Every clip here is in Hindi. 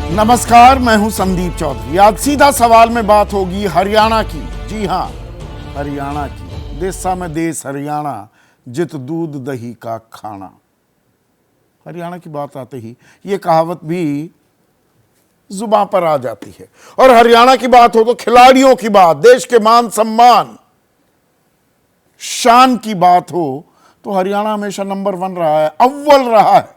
नमस्कार, मैं हूं संदीप चौधरी। आज सीधा सवाल में बात होगी हरियाणा की। जी हां, हरियाणा की। देसा में देश हरियाणा, जित दूध दही का खाना। हरियाणा की बात आते ही ये कहावत भी जुबान पर आ जाती है। और हरियाणा की बात हो तो खिलाड़ियों की बात, देश के मान सम्मान शान की बात हो तो हरियाणा हमेशा नंबर 1 रहा है, अव्वल रहा है।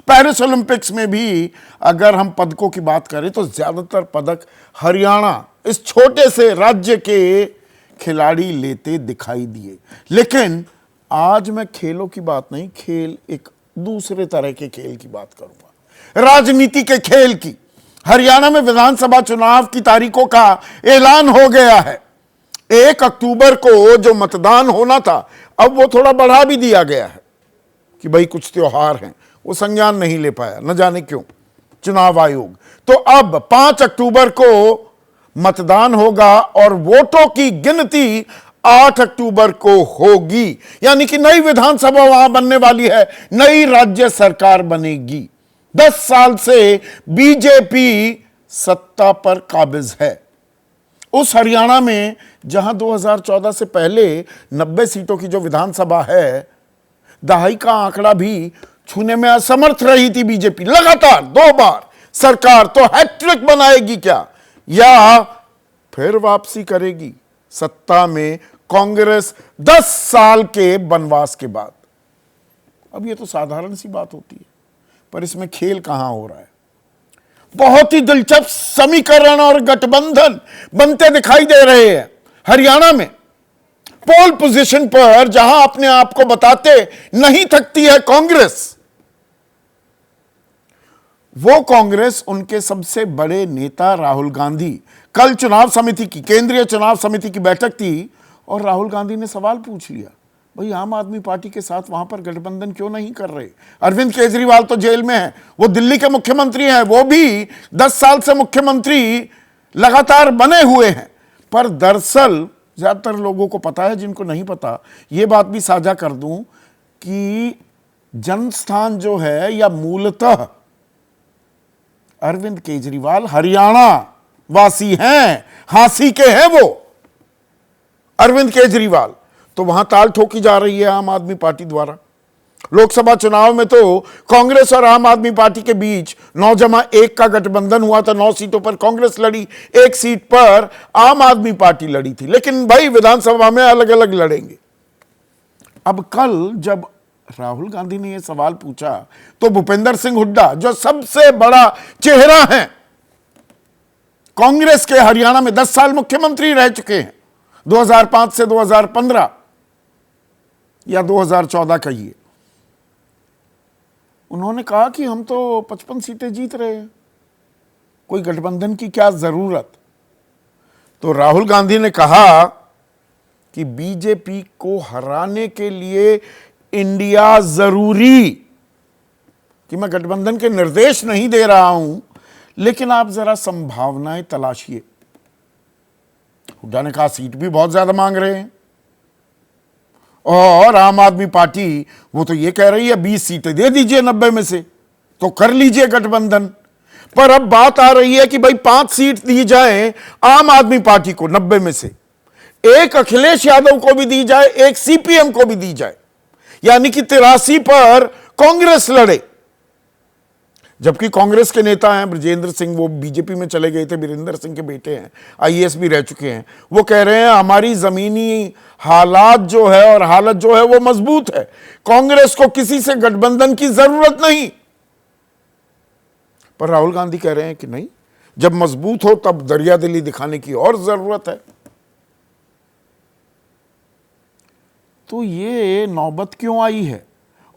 पेरिस ओलंपिक्स में भी अगर हम पदकों की बात करें तो ज्यादातर पदक हरियाणा, इस छोटे से राज्य के खिलाड़ी लेते दिखाई दिए। लेकिन आज मैं खेलों की बात नहीं, खेल एक दूसरे तरह के खेल की बात करूंगा, राजनीति के खेल की। हरियाणा में विधानसभा चुनाव की तारीखों का ऐलान हो गया है। 1 अक्टूबर को जो मतदान होना था, अब वो थोड़ा बढ़ा भी दिया गया है कि भाई कुछ त्योहार हैं, वो संज्ञान नहीं ले पाया, न जाने क्यों चुनाव आयोग। तो अब 5 अक्टूबर को मतदान होगा और वोटों की गिनती 8 अक्टूबर को होगी। यानी कि नई विधानसभा वहां बनने वाली है, नई राज्य सरकार बनेगी। 10 साल से बीजेपी सत्ता पर काबिज है। उस हरियाणा में जहां 2014 से पहले 90 सीटों की जो विधानसभा है, दहाई का आंकड़ा भी छूने में असमर्थ रही थी बीजेपी। लगातार 2 बार सरकार तो हैट्रिक बनाएगी क्या, या फिर वापसी करेगी सत्ता में कांग्रेस 10 साल के वनवास के बाद। अब ये तो साधारण सी बात होती है, पर इसमें खेल कहां हो रहा है। बहुत ही दिलचस्प समीकरण और गठबंधन बनते दिखाई दे रहे हैं हरियाणा में। पोल पोजीशन पर जहां अपने आप को बताते नहीं थकती है कांग्रेस, वो कांग्रेस उनके सबसे बड़े नेता राहुल गांधी, कल चुनाव समिति की, केंद्रीय चुनाव समिति की बैठक थी और राहुल गांधी ने सवाल पूछ लिया, भाई आम आदमी पार्टी के साथ वहां पर गठबंधन क्यों नहीं कर रहे? अरविंद केजरीवाल तो जेल में है, वो दिल्ली के मुख्यमंत्री हैं, वो भी 10 साल से मुख्यमंत्री लगातार बने हुए हैं। पर दरअसल ज्यादातर लोगों को पता है, जिनको नहीं पता ये बात भी साझा कर दूं कि जन्मस्थान जो है, या मूलतः अरविंद केजरीवाल हरियाणा वासी हैं, हांसी के हैं वो अरविंद केजरीवाल। तो वहां ताल ठोकी जा रही है आम आदमी पार्टी द्वारा। लोकसभा चुनाव में तो कांग्रेस और आम आदमी पार्टी के बीच 9+1 का गठबंधन हुआ था। 9 सीटों पर कांग्रेस लड़ी, 1 सीट पर आम आदमी पार्टी लड़ी थी। लेकिन भाई विधानसभा में अलग अलग लड़ेंगे। अब कल जब राहुल गांधी ने यह सवाल पूछा तो भूपेंद्र सिंह हुड्डा, जो सबसे बड़ा चेहरा है कांग्रेस के, हरियाणा में 10 साल मुख्यमंत्री रह चुके हैं, 2005 से 2015 या 2014 कहिए, उन्होंने कहा कि हम तो 55 सीटें जीत रहे हैं, कोई गठबंधन की क्या जरूरत। तो राहुल गांधी ने कहा कि बीजेपी को हराने के लिए इंडिया जरूरी, कि मैं गठबंधन के निर्देश नहीं दे रहा हूं, लेकिन आप जरा संभावनाएं तलाशिए। हुड्डा ने कहा सीट भी बहुत ज्यादा मांग रहे हैं, और आम आदमी पार्टी वो तो ये कह रही है 20 सीटें दे दीजिए 90 में से, तो कर लीजिए गठबंधन। पर अब बात आ रही है कि भाई 5 सीट दी जाए आम आदमी पार्टी को 90 में से, 1 अखिलेश यादव को भी दी जाए, 1 सीपीएम को भी दी जाए, यानी कि 83 पर कांग्रेस लड़े। जबकि कांग्रेस के नेता हैं ब्रजेंद्र सिंह, वो बीजेपी में चले गए थे, वीरेंद्र सिंह के बेटे हैं, आईएएस भी रह चुके हैं, वो कह रहे हैं हमारी जमीनी हालात जो है और हालत जो है वो मजबूत है, कांग्रेस को किसी से गठबंधन की जरूरत नहीं। पर राहुल गांधी कह रहे हैं कि नहीं, जब मजबूत हो तब दरियादिली दिखाने की और जरूरत है। तो ये नौबत क्यों आई है?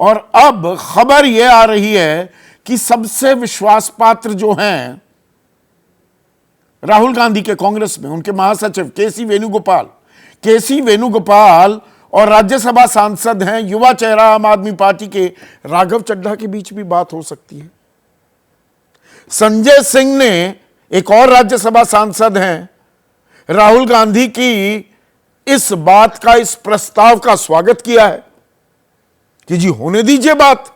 और अब खबर यह आ रही है कि सबसे विश्वास पात्र जो हैं राहुल गांधी के कांग्रेस में, उनके महासचिव केसी वेणुगोपाल और राज्यसभा सांसद हैं, युवा चेहरा आम आदमी पार्टी के राघव चड्ढा के बीच भी बात हो सकती है। संजय सिंह ने, एक और राज्यसभा सांसद हैं, राहुल गांधी की इस बात का, इस प्रस्ताव का स्वागत किया है कि जी होने दीजिए बात।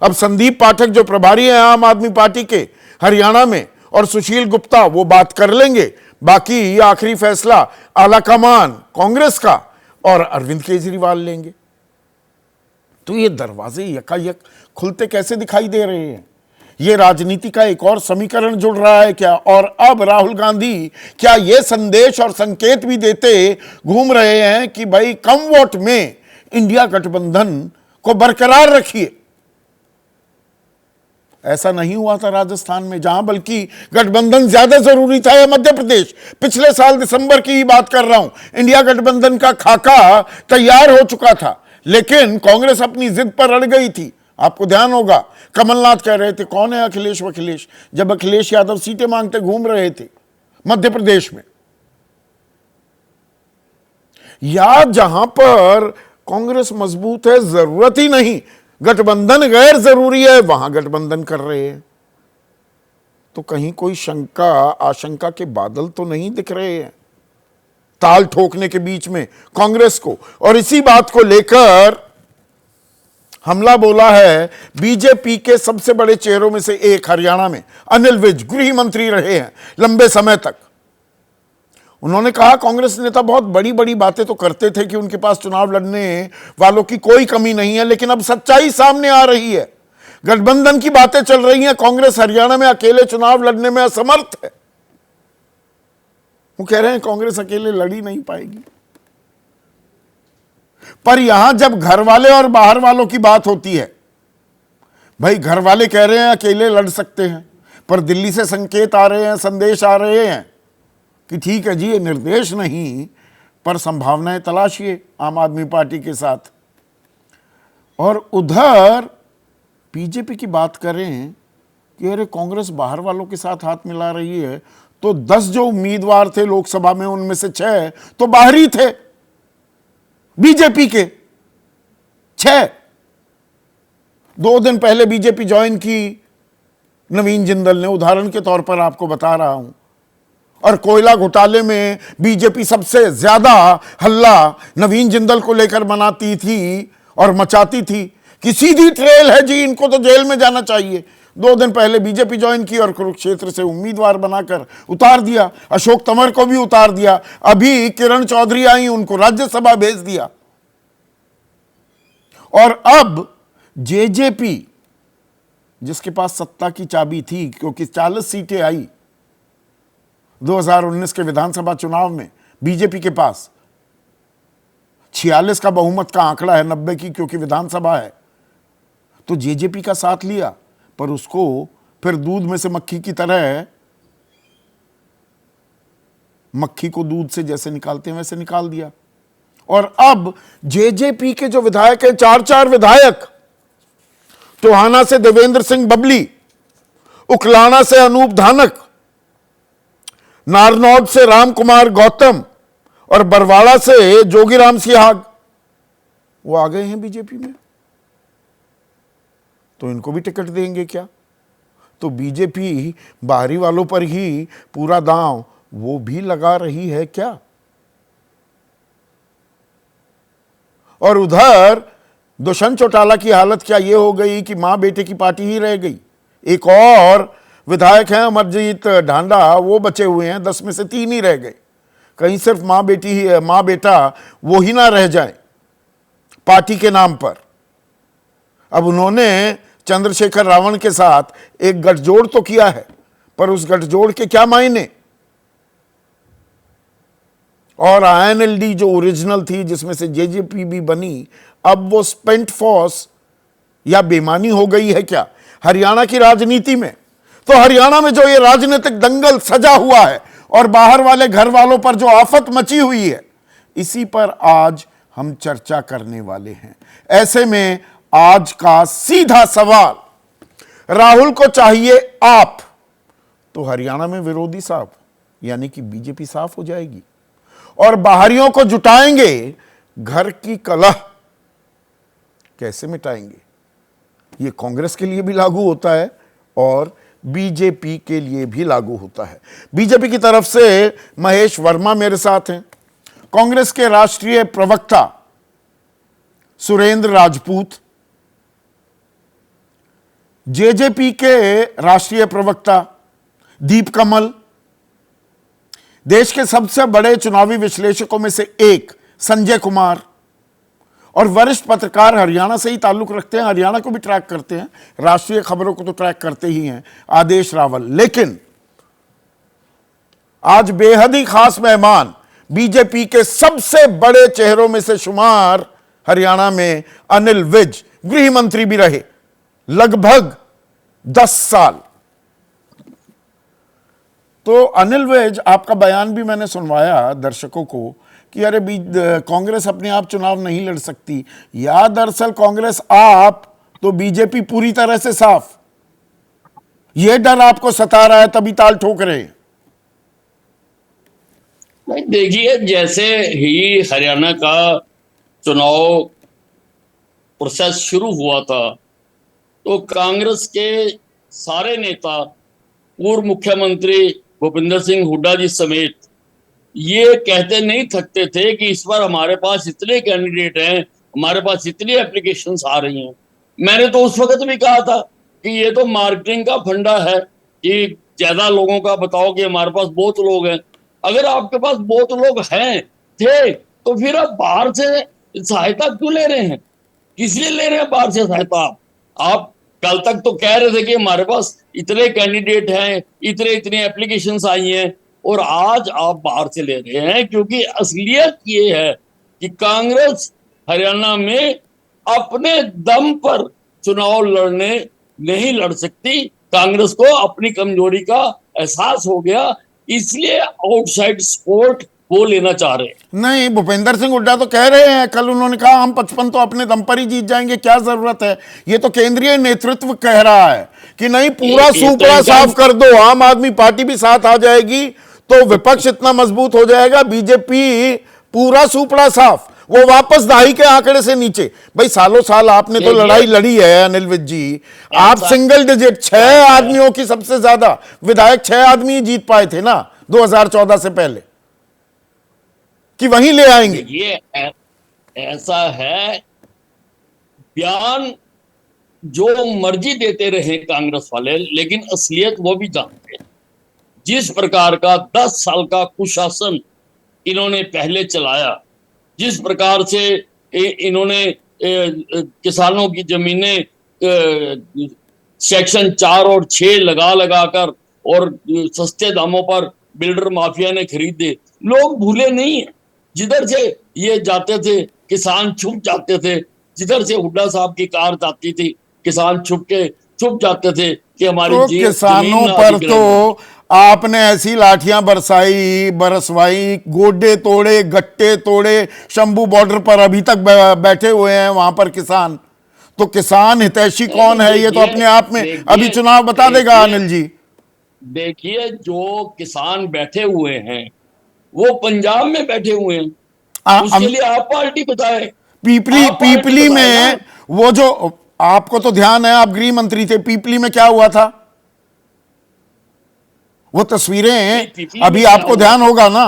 अब संदीप पाठक जो प्रभारी हैं आम आदमी पार्टी के हरियाणा में, और सुशील गुप्ता वो बात कर लेंगे, बाकी आखिरी फैसला आलाकमान कांग्रेस का और अरविंद केजरीवाल लेंगे। तो ये दरवाजे यकायक खुलते कैसे दिखाई दे रहे हैं? ये राजनीति का एक और समीकरण जुड़ रहा है क्या? और अब राहुल गांधी क्या ये संदेश और संकेत भी देते घूम रहे हैं कि भाई कम वोट में इंडिया गठबंधन को बरकरार रखिए? ऐसा नहीं हुआ था राजस्थान में, जहां बल्कि गठबंधन ज्यादा जरूरी था, या मध्य प्रदेश, पिछले साल दिसंबर की ही बात कर रहा हूं, इंडिया गठबंधन का खाका तैयार हो चुका था, लेकिन कांग्रेस अपनी जिद पर अड़ गई थी। आपको ध्यान होगा कमलनाथ कह रहे थे कौन है अखिलेश वखिलेश, जब अखिलेश यादव सीटें मांगते घूम रहे थे मध्य प्रदेश में। या जहां पर कांग्रेस मजबूत है, जरूरत ही नहीं, गठबंधन गैर जरूरी है, वहां गठबंधन कर रहे हैं। तो कहीं कोई शंका आशंका के बादल तो नहीं दिख रहे हैं ताल ठोकने के बीच में कांग्रेस को? और इसी बात को लेकर हमला बोला है बीजेपी के सबसे बड़े चेहरों में से एक हरियाणा में अनिल विज, गृह मंत्री रहे हैं लंबे समय तक। उन्होंने कहा कांग्रेस नेता बहुत बड़ी बड़ी बातें तो करते थे कि उनके पास चुनाव लड़ने वालों की कोई कमी नहीं है, लेकिन अब सच्चाई सामने आ रही है, गठबंधन की बातें चल रही हैं, कांग्रेस हरियाणा में अकेले चुनाव लड़ने में असमर्थ है। वो कह रहे हैं कांग्रेस अकेले लड़ी नहीं पाएगी। पर यहां जब घर वाले और बाहर वालों की बात होती है, भाई घर वाले कह रहे हैं अकेले लड़ सकते हैं, पर दिल्ली से संकेत आ रहे हैं, संदेश आ रहे हैं कि ठीक है जी, ये निर्देश नहीं पर संभावनाएं तलाशिए आम आदमी पार्टी के साथ। और उधर बीजेपी की बात करें कि अरे कांग्रेस बाहर वालों के साथ हाथ मिला रही है, तो 10 जो उम्मीदवार थे लोकसभा में उनमें से 6 तो बाहरी थे बीजेपी के, 6। 2 दिन पहले बीजेपी ज्वाइन की नवीन जिंदल ने, उदाहरण के तौर पर आपको बता रहा हूं। और कोयला घोटाले में बीजेपी सबसे ज्यादा हल्ला नवीन जिंदल को लेकर मनाती थी और मचाती थी कि सीधी ट्रेल है जी, इनको तो जेल में जाना चाहिए। 2 दिन पहले बीजेपी ज्वाइन की और कुरुक्षेत्र से उम्मीदवार बनाकर उतार दिया, अशोक तंवर को भी उतार दिया, अभी किरण चौधरी आई, उनको राज्यसभा भेज दिया। और अब जेजेपी जिसके पास सत्ता की चाबी थी, क्योंकि 40 सीटें आई 2019 के विधानसभा चुनाव में बीजेपी के पास, 46 का बहुमत का आंकड़ा है, 90 की क्योंकि विधानसभा है, तो जेजेपी का साथ लिया, पर उसको फिर दूध में से मक्खी की तरह, मक्खी को दूध से जैसे निकालते हैं वैसे निकाल दिया। और अब जेजेपी के जो विधायक हैं, 4 विधायक, टोहाना से देवेंद्र सिंह बबली, उकलाना से अनूप धानक, नारनौद से राम कुमार गौतम और बरवाड़ा से जोगीराम सिहाग, वो आ गए हैं बीजेपी में। तो इनको भी टिकट देंगे क्या? तो बीजेपी बाहरी वालों पर ही पूरा दांव वो भी लगा रही है क्या? और उधर दुष्यंत चौटाला की हालत क्या ये हो गई कि मां बेटे की पार्टी ही रह गई। एक और विधायक हैं अमरजीत ढांडा, वो बचे हुए हैं, 10 में से 3 ही रह गए। कहीं सिर्फ मां बेटी ही है, मां बेटा वो ही ना रह जाए पार्टी के नाम पर। अब उन्होंने चंद्रशेखर रावण के साथ एक गठजोड़ तो किया है, पर उस गठजोड़ के क्या मायने? और आईएनएलडी जो ओरिजिनल थी, जिसमें से जेजेपी भी बनी, अब वो स्पेंट फोर्स या बेमानी हो गई है क्या हरियाणा की राजनीति में? तो हरियाणा में जो ये राजनीतिक दंगल सजा हुआ है और बाहर वाले घर वालों पर जो आफत मची हुई है, इसी पर आज हम चर्चा करने वाले हैं। ऐसे में आज का सीधा सवाल, राहुल को चाहिए आप, तो हरियाणा में विरोधी साफ, यानी कि बीजेपी साफ हो जाएगी, और बाहरियों को जुटाएंगे, घर की कलह कैसे मिटाएंगे? ये कांग्रेस के लिए भी लागू होता है और बीजेपी के लिए भी लागू होता है। बीजेपी की तरफ से महेश वर्मा मेरे साथ हैं, कांग्रेस के राष्ट्रीय प्रवक्ता सुरेंद्र राजपूत, जेजेपी के राष्ट्रीय प्रवक्ता दीप कमल, देश के सबसे बड़े चुनावी विश्लेषकों में से एक संजय कुमार और वरिष्ठ पत्रकार हरियाणा से ही ताल्लुक रखते हैं, हरियाणा को भी ट्रैक करते हैं, राष्ट्रीय खबरों को तो ट्रैक करते ही हैं, आदेश रावल। लेकिन आज बेहद ही खास मेहमान, बीजेपी के सबसे बड़े चेहरों में से शुमार हरियाणा में अनिल विज, गृह मंत्री भी रहे लगभग 10 साल। तो अनिल विज, आपका बयान भी मैंने सुनवाया दर्शकों को कि अरे कांग्रेस अपने आप चुनाव नहीं लड़ सकती, या दरअसल कांग्रेस आप तो बीजेपी पूरी तरह से साफ, यह डर आपको सता रहा है तभी ताल ठोक रहे हैं। नहीं, देखिए, जैसे ही हरियाणा का चुनाव प्रोसेस शुरू हुआ था तो कांग्रेस के सारे नेता, पूर्व मुख्यमंत्री भूपिंदर सिंह हुड्डा जी समेत, ये कहते नहीं थकते थे कि इस बार हमारे पास इतने कैंडिडेट हैं, हमारे पास इतनी एप्लीकेशंस आ रही हैं। मैंने तो उस वक्त भी कहा था कि ये तो मार्केटिंग का फंडा है कि ज्यादा लोगों का बताओ कि हमारे पास बहुत लोग हैं। अगर आपके पास बहुत लोग हैं थे तो फिर आप बाहर से सहायता क्यों ले रहे हैं? किस लिए ले रहे हैं बाहर से सहायता? आप कल तक तो कह रहे थे कि हमारे पास इतने कैंडिडेट हैं, इतनी एप्लीकेशंस आई हैं, और आज आप बाहर से ले रहे हैं क्योंकि असलियत ये है कि कांग्रेस हरियाणा में अपने दम पर चुनाव लड़ने नहीं लड़ सकती। कांग्रेस को अपनी कमजोरी का एहसास हो गया, इसलिए आउटसाइड सपोर्ट वो लेना चाह रहे हैं। नहीं, भूपेंद्र सिंह हुड्डा तो कह रहे हैं, कल उन्होंने कहा हम 55 तो अपने दम पर ही जीत जाएंगे, क्या जरूरत है। ये तो केंद्रीय नेतृत्व कह रहा है कि नहीं, पूरा सूपड़ा साफ कर दो, आम आदमी पार्टी भी साथ आ जाएगी तो विपक्ष इतना मजबूत हो जाएगा, बीजेपी पूरा सूपड़ा साफ, वो वापस दाही के आंकड़े से नीचे। भाई सालों साल आपने तो लड़ाई लड़ी है अनिल विज जी, आप सिंगल डिजिट 6 आदमियों की, सबसे ज्यादा विधायक 6 आदमी जीत पाए थे ना 2014 से पहले, कि वहीं ले आएंगे। ये ऐसा है, बयान जो मर्जी देते रहे कांग्रेस वाले, लेकिन असलियत वो भी जानते हैं। जिस प्रकार का 10 साल का कुशासन इन्होंने पहले चलाया, जिस प्रकार से इन्होंने किसानों की जमीनें सेक्शन 4 और 6 लगा लगाकर और सस्ते दामों पर बिल्डर माफिया ने खरीदे, लोग भूले नहीं है। जिधर से ये जाते थे किसान छुप जाते थे, जिधर से हुड्डा साहब की कार जाती थी किसान छुप जाते थे कि हमारी तो किसानों पर तो आपने ऐसी लाठियां बरसवाई, गोडे तोड़े, गट्टे तोड़े, शंभू बॉर्डर पर अभी तक बैठे हुए हैं वहां पर किसान। तो किसान हितैषी कौन है, ये तो अपने आप में अभी चुनाव बता देगा अनिल जी। देखिए, जो किसान बैठे हुए हैं वो पंजाब में बैठे हुए हैं, उसके लिए आप पार्टी बताए। पीपली में वो जो, आपको तो ध्यान है, आप गृह मंत्री थे, पीपली में क्या हुआ था, वो तस्वीरें अभी आपको ध्यान होगा ना।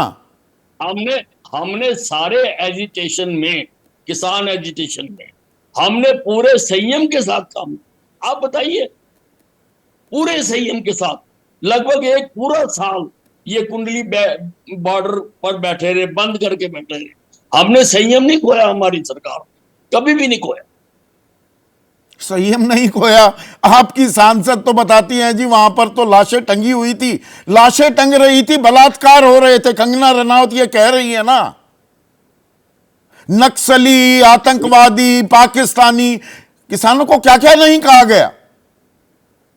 हमने सारे एजिटेशन में, किसान एजिटेशन में हमने पूरे संयम के साथ काम, आप बताइए, पूरे संयम के साथ लगभग एक पूरा साल ये कुंडली बॉर्डर पर बैठे रहे, बंद करके बैठे रहे। हमने संयम नहीं खोया, हमारी सरकार कभी भी नहीं खोया, संयम नहीं खोया। आपकी सांसद तो बताती हैं जी वहां पर तो लाशें टंगी हुई थी, लाशें टंग रही थी, बलात्कार हो रहे थे। कंगना रनौत ये कह रही है ना, नक्सली, आतंकवादी, पाकिस्तानी, किसानों को क्या क्या नहीं कहा गया।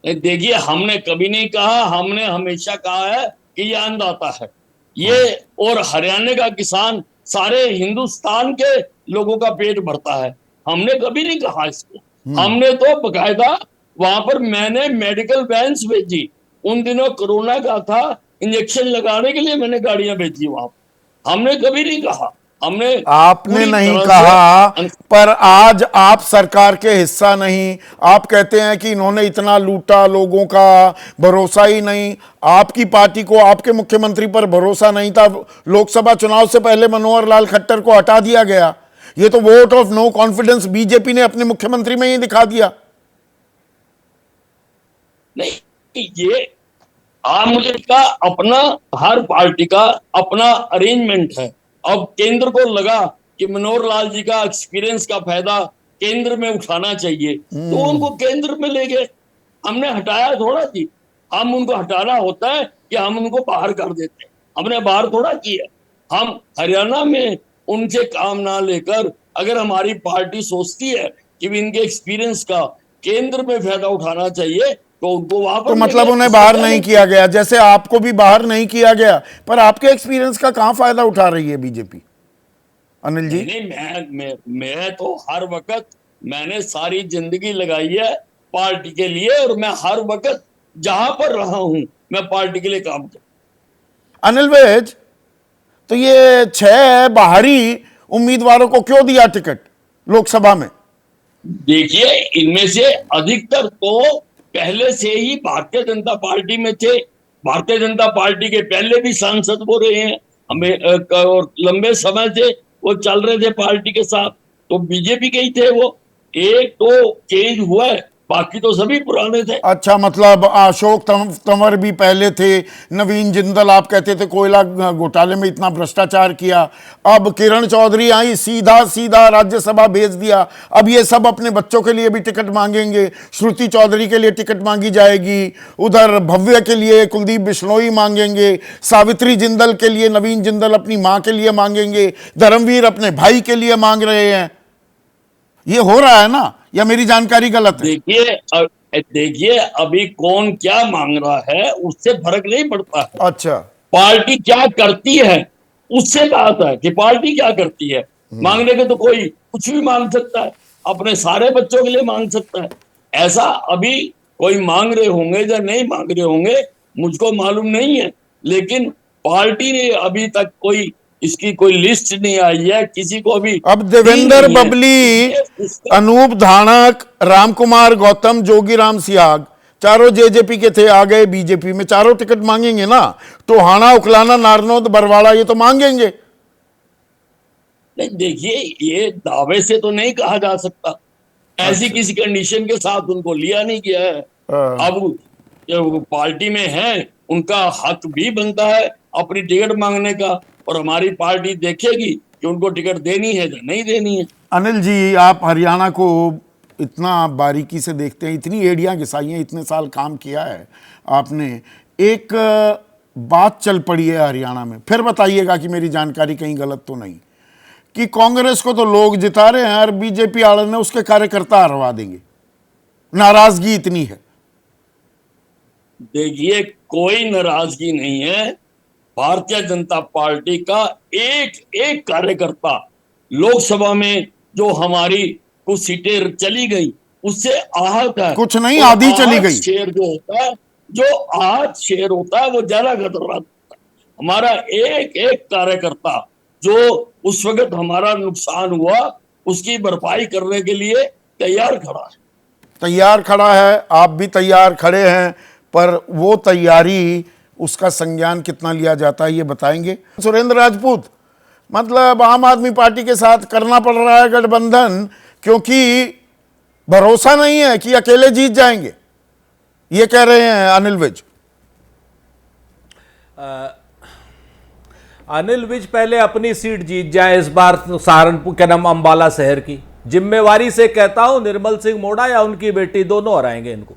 देखिए, हमने कभी नहीं कहा, हमने हमेशा कहा है कि ये अन्नदाता है ये, और हरियाणा का किसान सारे हिंदुस्तान के लोगों का पेट भरता है। हमने कभी नहीं कहा इसको। हमने तो बकायदा वहां पर मैंने मेडिकल वैन्स भेजी, उन दिनों कोरोना का था, इंजेक्शन लगाने के लिए मैंने गाड़ियां भेजी वहां पर। हमने कभी नहीं कहा, आपने नहीं कहा, पर आज आप सरकार के हिस्सा नहीं, आप कहते हैं कि इन्होंने इतना लूटा, लोगों का भरोसा ही नहीं। आपकी पार्टी को, आपके मुख्यमंत्री पर भरोसा नहीं था, लोकसभा चुनाव से पहले मनोहर लाल खट्टर को हटा दिया गया। ये तो vote of no confidence BJP ने अपने मुख्यमंत्री में ही दिखा दिया। ये आम आदमी का अपना, हर पार्टी का अपना अरेंजमेंट है। अब केंद्र को लगा कि मनोहर लाल जी का एक्सपीरियंस का फायदा केंद्र में उठाना चाहिए, तो उनको केंद्र में ले गए। हमने हटाया थोड़ा जी, हम उनको हटाना होता है कि हम उनको बाहर कर देते हैं, हमने बाहर थोड़ा किया। हम हरियाणा में उनसे काम ना लेकर, अगर हमारी पार्टी सोचती है कि भी इनके एक्सपीरियंस का केंद्र में फायदा उठाना चाहिए, तो उनको वहां पर तो मतलब उन्हें बाहर नहीं किया गया, जैसे आपको भी बाहर नहीं किया गया, पर आपके एक्सपीरियंस का कहां फायदा उठा रही है बीजेपी? अनिल जी, नहीं, मैं तो हर वक्त, मैंने सारी जिंदगी लगाई है पार्टी के लिए, और मैं हर वक्त जहां पर रहा हूं मैं पार्टी के लिए काम करता हूं। अनिल विज, तो ये 6 बाहरी उम्मीदवारों को क्यों दिया टिकट लोकसभा में? देखिए, इनमें से अधिकतर तो पहले से ही भारतीय जनता पार्टी में थे। भारतीय जनता पार्टी के पहले भी सांसद वो रहे हैं, हमें और लंबे समय से वो चल रहे थे पार्टी के साथ, तो बीजेपी के ही थे वो। एक तो चेंज हुआ है, बाकी तो सभी पुराने थे। अच्छा, मतलब अशोक तंवर भी पहले थे, नवीन जिंदल आप कहते थे कोयला घोटाले में इतना भ्रष्टाचार किया, अब किरण चौधरी आई, सीधा सीधा राज्यसभा भेज दिया। अब ये सब अपने बच्चों के लिए भी टिकट मांगेंगे, श्रुति चौधरी के लिए टिकट मांगी जाएगी, उधर भव्य के लिए कुलदीप बिश्नोई मांगेंगे, सावित्री जिंदल के लिए नवीन जिंदल अपनी मां के लिए मांगेंगे, धर्मवीर अपने भाई के लिए मांग रहे हैं। ये हो रहा है ना, या मेरी जानकारी गलत है? देखिए, अभी कौन क्या मांग रहा है उससे फर्क नहीं पड़ता है। अच्छा, पार्टी क्या करती है उससे बात है कि पार्टी क्या करती है। मांगने के तो कोई कुछ भी मांग सकता है, अपने सारे बच्चों के लिए मांग सकता है। ऐसा अभी कोई मांग रहे होंगे या नहीं मांग रहे होंगे मुझको मालूम नहीं है, लेकिन पार्टी ने अभी तक कोई, इसकी कोई लिस्ट नहीं आई है, किसी को भी अब देवेंद्र दी नहीं है। बबली, अनूप धानक, रामकुमार गौतम, जोगीराम सियाग, चारों जेजेपी के थे, आ गए बीजेपी में। चारों टिकट मांगेंगे ना, तो हाना, उकलाना, नारनौद, बरवाड़ा ये तो मांगेंगे। नहीं, देखिए, ये दावे से तो नहीं कहा जा सकता, ऐसी किसी कंडीशन के साथ उनको लिया नहीं गया है। अब जो पार्टी में है उनका हक भी बनता है अपनी टिकट मांगने का, और हमारी पार्टी देखेगी कि उनको टिकट देनी है या नहीं देनी है। अनिल जी, आप हरियाणा को इतना बारीकी से देखते हैं, इतनी एड़ियां घिसाई हैं, इतने साल काम किया है आपने, एक बात चल पड़ी है हरियाणा में, फिर बताइएगा कि मेरी जानकारी कहीं गलत तो नहीं, कि कांग्रेस को तो लोग जिता रहे हैं और बीजेपी आड़ ने उसके कार्यकर्ता हरवा देंगे, नाराजगी इतनी है। देखिए, कोई नाराजगी नहीं है। भारतीय जनता पार्टी का एक एक कार्यकर्ता लोकसभा में जो हमारी कुछ सीटें चली गई उससे आहत है। कुछ नहीं, आधी चली गई। शेर जो होता है, जो आहत शेर होता है वो ज्यादा खतरनाक होता है। हमारा एक एक कार्यकर्ता जो उस वक्त हमारा नुकसान हुआ उसकी भरपाई करने के लिए तैयार खड़ा है। तैयार खड़ा है, आप भी तैयार खड़े हैं, पर वो तैयारी, उसका संज्ञान कितना लिया जाता है ये बताएंगे। सुरेंद्र राजपूत, मतलब आम आदमी पार्टी के साथ करना पड़ रहा है गठबंधन, क्योंकि भरोसा नहीं है कि अकेले जीत जाएंगे, ये कह रहे हैं अनिल विज। अनिल विज पहले अपनी सीट जीत जाए इस बार, सहारनपुर के नाम अंबाला शहर की, जिम्मेवारी से कहता हूं निर्मल सिंह मोड़ा या उनकी बेटी दोनों हराएंगे इनको।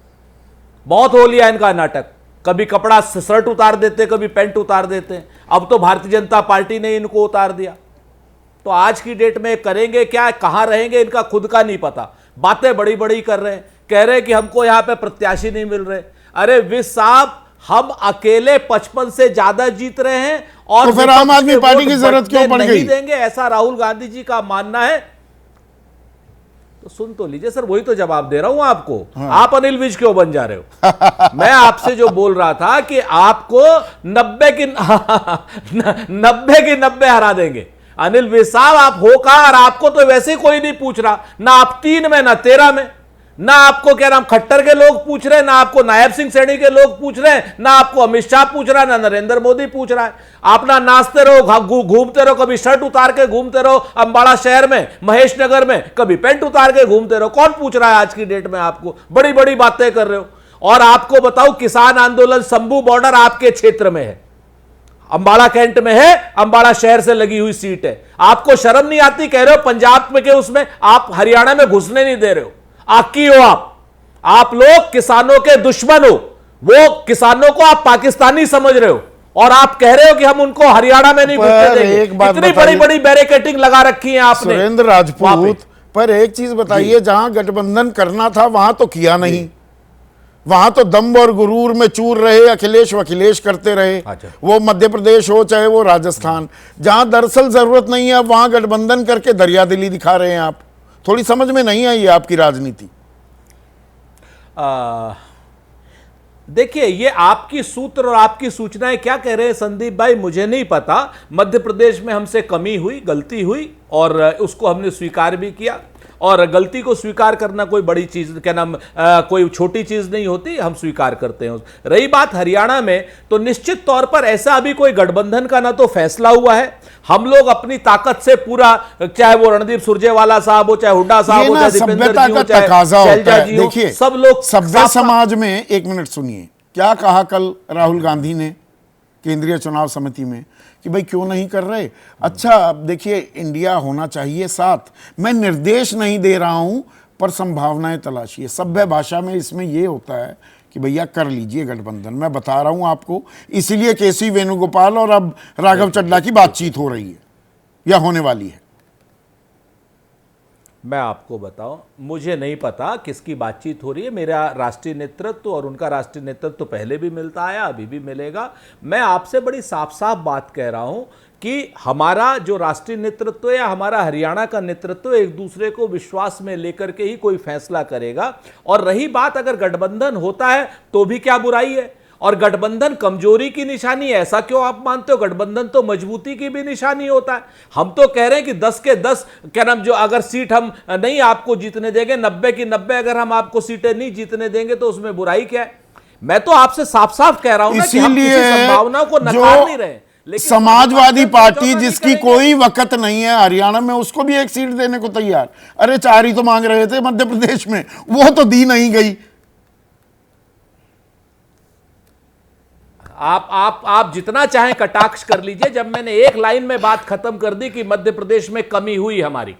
बहुत हो लिया इनका नाटक, कभी कपड़ा शर्ट उतार देते, कभी पैंट उतार देते, अब तो भारतीय जनता पार्टी ने इनको उतार दिया। तो आज की डेट में करेंगे क्या, कहां रहेंगे, इनका खुद का नहीं पता। बातें बड़ी बड़ी कर रहे हैं, कह रहे हैं कि हमको यहां पे प्रत्याशी नहीं मिल रहे। अरे विज साहब, हम अकेले 55 से ज्यादा जीत रहे हैं, और तो फिर आम आदमी पार्टी की जरूरत क्यों पड़ गई? नहीं देंगे, ऐसा राहुल गांधी जी का मानना है। तो सुन तो लीजिए सर, वही तो जवाब दे रहा हूं आपको। आप अनिल विज क्यों बन जा रहे हो? मैं आपसे जो बोल रहा था कि आपको 90 की 90 हरा देंगे। अनिल विज साहब, आप हो कहां, और आपको तो वैसे कोई नहीं पूछ रहा, ना आप 3 में ना 13 में, ना आपको क्या नाम खट्टर के लोग पूछ रहे हैं, ना आपको नायब सिंह सैनी के लोग पूछ रहे हैं, ना आपको अमित शाह पूछ रहा है, ना नरेंद्र मोदी पूछ रहा है। आप ना नाचते रहो, घूमते रहो, कभी शर्ट उतार के घूमते रहो अंबाला शहर में, महेश नगर में, कभी पैंट उतार के घूमते रहो। कौन पूछ रहा है आज की डेट में आपको? बड़ी बड़ी बातें कर रहे हो। और आपको बताऊं, किसान आंदोलन शंभू बॉर्डर आपके क्षेत्र में है, अंबाला कैंट में है, अंबाला शहर से लगी हुई सीट है। आपको शर्म नहीं आती? कह रहे हो पंजाब में के उसमें, आप हरियाणा में घुसने नहीं दे रहे हो। आकी हो आप लोग किसानों के दुश्मन हो। वो किसानों को आप पाकिस्तानी समझ रहे हो और आप कह रहे हो कि हम उनको हरियाणा में नहीं घुसने देंगे। इतनी बड़ी बड़ी बैरिकेडिंग लगा रखी है आपने। सुरेंद्र राजपूत, पर एक चीज बताइए, जहां गठबंधन करना था वहां तो किया नहीं, वहां तो दम्भ और गुरूर में चूर रहे, अखिलेश वखिलेश करते रहे। अच्छा। वो मध्य प्रदेश हो चाहे वो राजस्थान, जहां दरअसल जरूरत नहीं है वहां गठबंधन करके दरियादिली दिखा रहे हैं आप। थोड़ी समझ में नहीं आई आपकी राजनीति। देखिए, ये आपकी सूत्र और आपकी सूचनाएं क्या कह रहे हैं संदीप भाई, मुझे नहीं पता। मध्य प्रदेश में हमसे कमी हुई, गलती हुई और उसको हमने स्वीकार भी किया। और गलती को स्वीकार करना कोई बड़ी चीज, क्या नाम, कोई छोटी चीज नहीं होती, हम स्वीकार करते हैं। रही बात हरियाणा में, तो निश्चित तौर पर ऐसा अभी कोई गठबंधन का ना तो फैसला हुआ है। हम लोग अपनी ताकत से पूरा, चाहे वो रणदीप सुरजेवाला साहब हो, चाहे हुड्डा साहब हो, चाहे दीपेंद्र जी हो, चाहे शैलजा जी हो, देखिए सब लोग सभ्य समाज में, एक मिनट सुनिए, क्या कहा कल राहुल गांधी ने केंद्रीय चुनाव समिति में कि भाई क्यों नहीं कर रहे। अच्छा, अब देखिए, इंडिया होना चाहिए साथ, मैं निर्देश नहीं दे रहा हूं पर संभावनाएं तलाशिए। सभ्य भाषा में इसमें यह होता है कि भैया कर लीजिए गठबंधन, मैं बता रहा हूं आपको। इसीलिए केसी वेणुगोपाल और अब राघव चड्ढा की बातचीत हो रही है या होने वाली है। मैं आपको बताऊं, मुझे नहीं पता किसकी बातचीत हो रही है। मेरा राष्ट्रीय नेतृत्व और उनका राष्ट्रीय नेतृत्व तो पहले भी मिलता आया, अभी भी मिलेगा। मैं आपसे बड़ी साफ साफ बात कह रहा हूं कि हमारा जो राष्ट्रीय नेतृत्व या हमारा हरियाणा का नेतृत्व एक दूसरे को विश्वास में लेकर के ही कोई फैसला करेगा। और रही बात, अगर गठबंधन होता है तो भी क्या बुराई है, और गठबंधन कमजोरी की निशानी है ऐसा क्यों आप मानते हो? गठबंधन तो मजबूती की भी निशानी होता है। हम तो कह रहे हैं कि 10 के 10, क्या नाम, जो अगर सीट हम नहीं आपको जीतने देंगे, 90 की 90 अगर हम आपको सीटें नहीं जीतने देंगे तो उसमें बुराई क्या है? मैं तो आपसे साफ साफ कह रहा हूं ना कि हम किसी संभावना को नकार नहीं रहे, लेकिन समाजवादी पार्टी जिसकी कोई वक्त नहीं है हरियाणा में, उसको भी एक सीट देने को तैयार। अरे 4 ही तो मांग रहे थे मध्य प्रदेश में, वो तो दी नहीं गई। आप जितना चाहें कटाक्ष कर लीजिए। जब मैंने एक लाइन में बात खत्म कर दी कि मध्य प्रदेश में कमी हुई हमारी,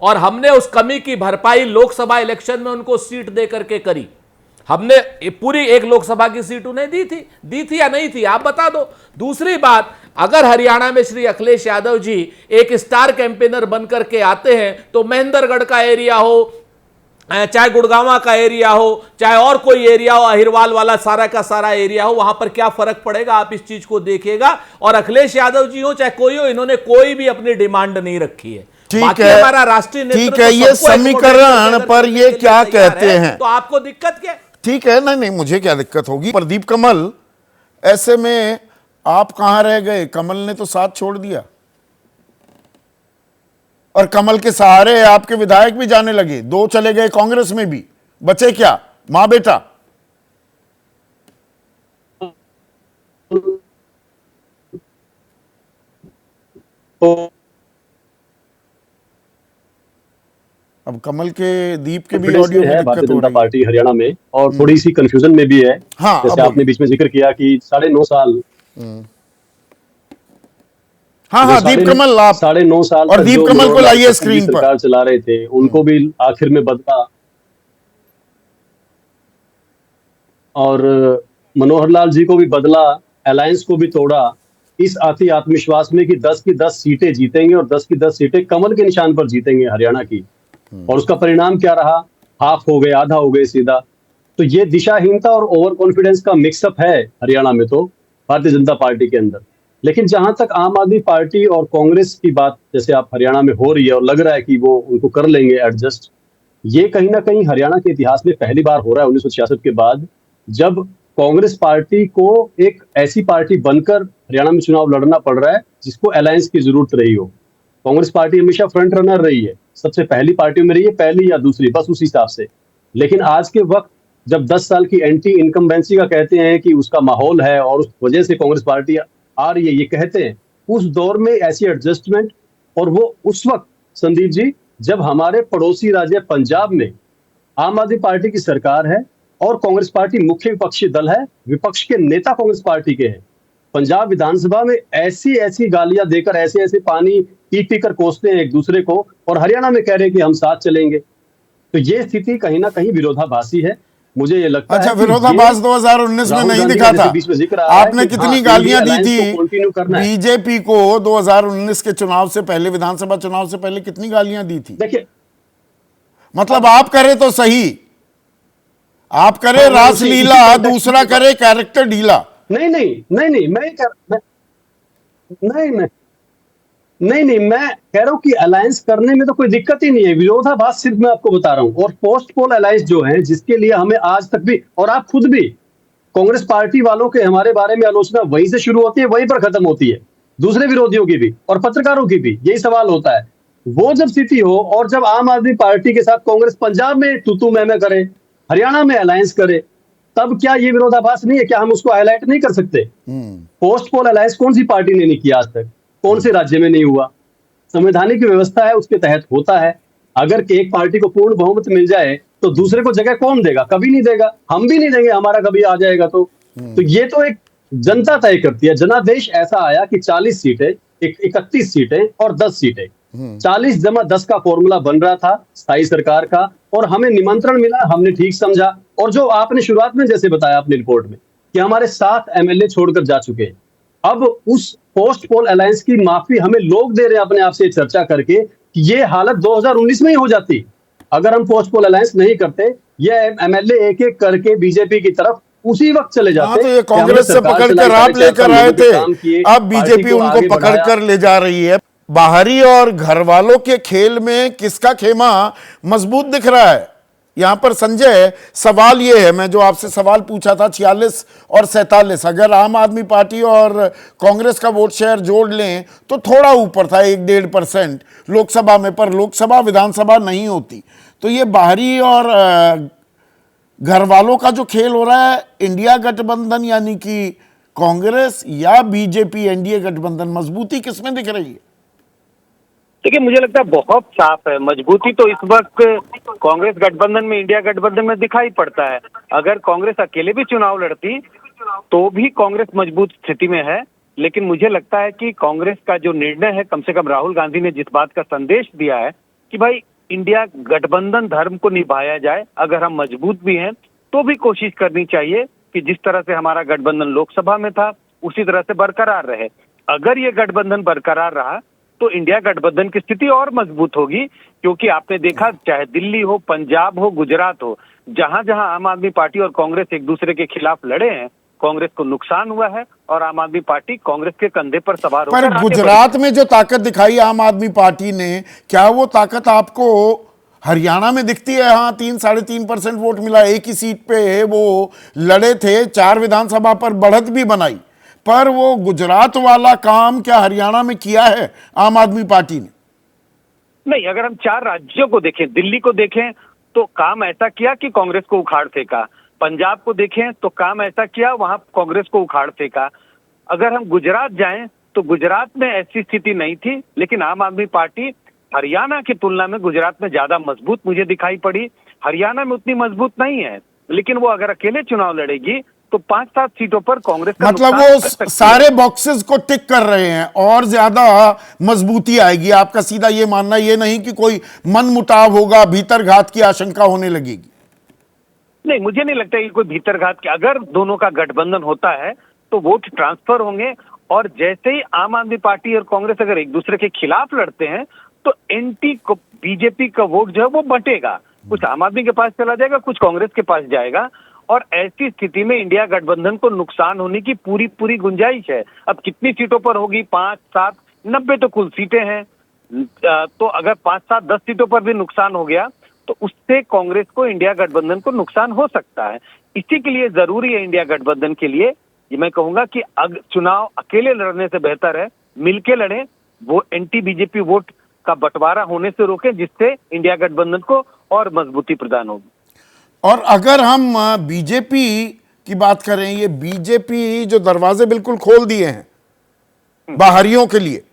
और हमने उस कमी की भरपाई लोकसभा इलेक्शन में उनको सीट दे करके करी। हमने पूरी एक लोकसभा की सीट उन्हें दी थी या नहीं थी, आप बता दो। दूसरी बात, अगर हरियाणा में श्री अखिलेश यादव जी एक स्टार कैंपेनर बनकर के आते हैं तो महेंद्रगढ़ का एरिया हो, चाहे गुड़गांव का एरिया हो, चाहे और कोई एरिया हो, अहिरवाल वाला सारा का सारा एरिया हो, वहां पर क्या फर्क पड़ेगा आप इस चीज को देखिएगा। और अखिलेश यादव जी हो चाहे कोई हो, इन्होंने कोई भी अपनी डिमांड नहीं रखी है। ठीक है, हमारा राष्ट्रीय ठीक है, ये समीकरण पर ये क्या कहते हैं, तो आपको दिक्कत क्या? ठीक है, नहीं, मुझे क्या दिक्कत होगी। प्रदीप कमल, ऐसे में आप कहां रह गए? कमल ने तो साथ छोड़ दिया और कमल के सहारे आपके विधायक भी जाने लगे, 2 चले गए कांग्रेस में भी, बचे क्या? मां बेटा। अब कमल के दीप के भी ऑडियो है भारतीय जनता पार्टी हरियाणा में, और थोड़ी सी कंफ्यूजन में भी है। हाँ, जैसे आपने बीच में जिक्र किया कि 9.5 साल, हाँ, दीप कमल, आप 9.5 साल और दीप कमल को लाइए स्क्रीन पर। सरकार चला रहे थे, उनको भी आखिर में बदला, और मनोहर लाल जी को भी बदला, अलायंस को भी तोड़ा, इस आती आत्मविश्वास में कि 10 की 10 सीटें जीतेंगे और 10 की 10 सीटें कमल के निशान पर जीतेंगे हरियाणा की। और उसका परिणाम क्या रहा? हाफ हो गए, आधा हो गए सीधा। तो ये दिशाहीनता और ओवर कॉन्फिडेंस का मिक्सअप है हरियाणा में तो भारतीय जनता पार्टी के अंदर। लेकिन जहां तक आम आदमी पार्टी और कांग्रेस की बात, जैसे आप हरियाणा में हो रही है और लग रहा है कि वो उनको कर लेंगे एडजस्ट, ये कहीं ना कहीं हरियाणा के इतिहास में पहली बार हो रहा है 1966 के बाद, जब कांग्रेस पार्टी को एक ऐसी पार्टी बनकर हरियाणा में चुनाव लड़ना पड़ रहा है जिसको अलायंस की जरूरत रही हो। कांग्रेस पार्टी हमेशा फ्रंट रनर रही है, सबसे पहली पार्टियों में रही है, पहली या दूसरी, बस उस हिसाब से। लेकिन आज के वक्त जब 10 साल की एंटी इनकम्बेंसी का कहते हैं कि उसका माहौल है और उस वजह से कांग्रेस पार्टी आ रही है, ये कहते हैं, उस दौर में ऐसी एडजस्टमेंट, और वो उस वक्त संदीप जी जब हमारे पड़ोसी राज्य पंजाब में आम आदमी पार्टी की सरकार है और कांग्रेस पार्टी मुख्य विपक्षी दल है, विपक्ष के नेता कांग्रेस पार्टी के हैं। पंजाब विधानसभा में ऐसी ऐसी गालियां देकर, ऐसे ऐसे पानी पी पी कर कोसते हैं एक दूसरे को, और हरियाणा में कह रहे हैं कि हम साथ चलेंगे। तो ये स्थिति कहीं ना कहीं विरोधाभासी है। मुझे ये लगता अच्छा, है कि विरोधाभास 2019 में नहीं दिखा था। बीच में जिक्र आ रहा है आपने कि कितनी हाँ, गालियां दी इंडिया थी अलायंस को कंटिन्यू करना है। बीजेपी को 2019 के चुनाव से पहले, विधानसभा चुनाव से पहले कितनी गालियां दी थी? देखिए, मतलब आप करे तो सही, आप करे हाँ, रासलीला, उसी दूसरा करे कैरेक्टर ढीला। नहीं नहीं नहीं नहीं, मैं नहीं नहीं नहीं नहीं, मैं कह रहा हूं कि अलायंस करने में तो कोई दिक्कत ही नहीं है। विरोधाभास सिर्फ मैं आपको बता रहा हूं। और पोस्ट पोल अलायंस जो है, जिसके लिए हमें आज तक भी, और आप खुद भी, कांग्रेस पार्टी वालों के हमारे बारे में आलोचना वहीं से शुरू होती है, वहीं पर खत्म होती है। दूसरे विरोधियों की भी और पत्रकारों की भी यही सवाल होता है। वो जब स्थिति हो और जब आम आदमी पार्टी के साथ कांग्रेस पंजाब में तू मैं करे, हरियाणा में अलायंस करे, तब क्या ये विरोधाभास नहीं है? क्या हम उसको हाईलाइट नहीं कर सकते? पोस्ट पोल अलायंस कौन सी पार्टी ने नहीं किया आज तक? कौन से राज्य में नहीं हुआ? संवैधानिक व्यवस्था है, उसके तहत होता है। अगर एक पार्टी को पूर्ण बहुमत मिल जाए तो दूसरे को जगह कौन देगा? कभी नहीं देगा, हम भी नहीं देंगे, हमारा कभी आ जाएगा तो ये तो एक जनता तय करती है। जनादेश ऐसा आया कि 40 सीटें, 31 सीटें और 10 सीटें, 40+10 का फॉर्मूला बन रहा था स्थायी सरकार का, और हमें निमंत्रण मिला, हमने ठीक समझा। और जो आपने शुरुआत में जैसे बताया अपनी रिपोर्ट में कि हमारे 7 एमएलए छोड़कर जा चुके हैं, अब उस पोस्ट पोल अलायंस की माफी हमें लोग दे रहे हैं अपने आप से चर्चा करके कि ये हालत 2019 में ही हो जाती अगर हम पोस्ट पोल अलायंस नहीं करते। ये एमएलए एक एक करके बीजेपी की तरफ उसी वक्त चले जाते। तो ये कांग्रेस से पकड़कर आप लेकर आए थे, अब बीजेपी उनको पकड़कर ले जा रही है। बाहरी और घर वालों के खेल में किसका खेमा मजबूत दिख रहा है? यहां पर संजय, सवाल यह है, मैं जो आपसे सवाल पूछा था 46 और 47, अगर आम आदमी पार्टी और कांग्रेस का वोट शेयर जोड़ लें तो थोड़ा ऊपर था, 1-1.5% लोकसभा में, पर लोकसभा विधानसभा नहीं होती। तो ये बाहरी और घर वालों का जो खेल हो रहा है, इंडिया गठबंधन यानी कि कांग्रेस या बीजेपी एनडीए गठबंधन, मजबूती किसमें दिख रही है? देखिए, मुझे लगता है बहुत साफ है। मजबूती तो इस वक्त कांग्रेस गठबंधन में, इंडिया गठबंधन में दिखाई पड़ता है। अगर कांग्रेस अकेले भी चुनाव लड़ती तो भी कांग्रेस मजबूत स्थिति में है। लेकिन मुझे लगता है कि कांग्रेस का जो निर्णय है, कम से कम राहुल गांधी ने जिस बात का संदेश दिया है कि भाई इंडिया गठबंधन धर्म को निभाया जाए, अगर हम मजबूत भी हैं तो भी कोशिश करनी चाहिए कि जिस तरह से हमारा गठबंधन लोकसभा में था उसी तरह से बरकरार रहे। अगर ये गठबंधन बरकरार रहा तो इंडिया गठबंधन की स्थिति और मजबूत होगी, क्योंकि आपने देखा चाहे दिल्ली हो, पंजाब हो, गुजरात हो, जहां जहां आम आदमी पार्टी और कांग्रेस एक दूसरे के खिलाफ लड़े हैं, कांग्रेस को नुकसान हुआ है और आम आदमी पार्टी कांग्रेस के कंधे पर सवार होकर पर गुजरात में जो ताकत दिखाई आम आदमी पार्टी ने, क्या वो ताकत आपको हरियाणा में दिखती है? हाँ, 3-3.5% वोट मिला, एक ही सीट पे वो लड़े थे, 4 विधानसभा पर बढ़त भी बनाई, पर वो गुजरात वाला काम क्या हरियाणा में किया है आम आदमी पार्टी ने? नहीं, अगर हम 4 राज्यों को देखें, दिल्ली को देखें तो काम ऐसा किया कि कांग्रेस को उखाड़ फेंका। पंजाब को देखें तो काम ऐसा किया, वहां कांग्रेस को उखाड़ फेंका। अगर हम गुजरात जाएं तो गुजरात में ऐसी स्थिति नहीं थी, लेकिन आम आदमी पार्टी हरियाणा की तुलना में गुजरात में ज्यादा मजबूत मुझे दिखाई पड़ी। हरियाणा में उतनी मजबूत नहीं है, लेकिन वो अगर अकेले चुनाव लड़ेगी तो 5-7 सीटों पर कांग्रेस का मतलब वो सारे बॉक्सेस को टिक कर रहे हैं और ज्यादा मजबूती आएगी। आपका सीधा ये मानना, ये नहीं कि कोई मनमुटाव होगा, भीतरघात की आशंका होने लगेगी? नहीं, मुझे नहीं लगता कि कोई भीतरघात की, अगर दोनों का गठबंधन होता है तो वोट ट्रांसफर होंगे। और जैसे ही आम आदमी पार्टी और कांग्रेस अगर एक दूसरे के खिलाफ लड़ते हैं तो एंटी बीजेपी का वोट जो है वो बंटेगा, कुछ आम आदमी के पास चला जाएगा, कुछ कांग्रेस के पास जाएगा। और ऐसी स्थिति में इंडिया गठबंधन को नुकसान होने की पूरी गुंजाइश है। अब कितनी सीटों पर होगी? 5, 7, 90 तो कुल सीटें हैं। तो अगर 5, 7, 10 सीटों पर भी नुकसान हो गया तो उससे कांग्रेस को, इंडिया गठबंधन को नुकसान हो सकता है। इसी के लिए जरूरी है इंडिया गठबंधन के लिए, ये मैं कहूंगा कि चुनाव अकेले लड़ने से बेहतर है मिलके लड़ें, वो एंटी बीजेपी वोट का बंटवारा होने से रोकें, जिससे इंडिया गठबंधन को और मजबूती प्रदान होगी। और अगर हम बीजेपी की बात करें, ये बीजेपी जो दरवाजे बिल्कुल खोल दिए हैं बाहरियों के लिए,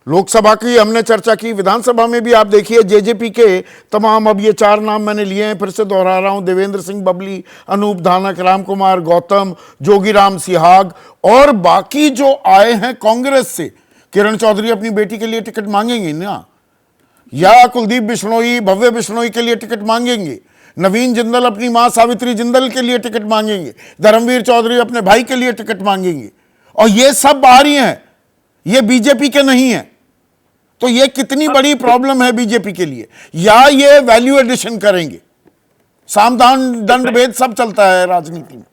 लोकसभा की हमने चर्चा की, विधानसभा में भी आप देखिए जेजेपी के तमाम, अब ये 4 नाम मैंने लिए हैं, फिर से दोहरा रहा हूं, देवेंद्र सिंह बबली, अनूप धानक, राम कुमार गौतम, जोगीराम सिहाग, और बाकी जो आए हैं कांग्रेस से, किरण चौधरी अपनी बेटी के लिए टिकट मांगेंगे ना, या कुलदीप बिश्नोई, भव्य बिश्नोई के लिए टिकट मांगेंगे, नवीन जिंदल अपनी मां सावित्री जिंदल के लिए टिकट मांगेंगे, धर्मवीर चौधरी अपने भाई के लिए टिकट मांगेंगे, और ये सब बाहरी हैं, ये बीजेपी के नहीं है। तो ये कितनी बड़ी प्रॉब्लम है बीजेपी के लिए। या ये वैल्यू एडिशन करेंगे, सामधान दंड भेद सब चलता है राजनीति में।